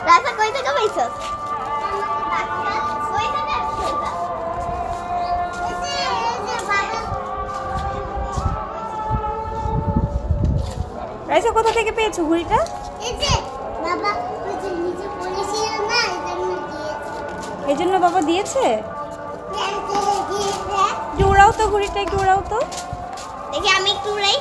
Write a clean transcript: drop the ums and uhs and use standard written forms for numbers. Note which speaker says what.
Speaker 1: রাইসা কই থেকে পাইছস?
Speaker 2: রাইসা কোথা থেকে পেয়েছো ঘড়িটা?
Speaker 1: এই যে বাবা ওই যে নিচে পড়েছিল না
Speaker 2: এই জন্য বাবা দিয়েছে।
Speaker 1: দিয়েছে।
Speaker 2: একটু উড়াও তো ঘড়িটা, একটু উড়াও তো।
Speaker 1: দেখি আমি একটু উড়াই।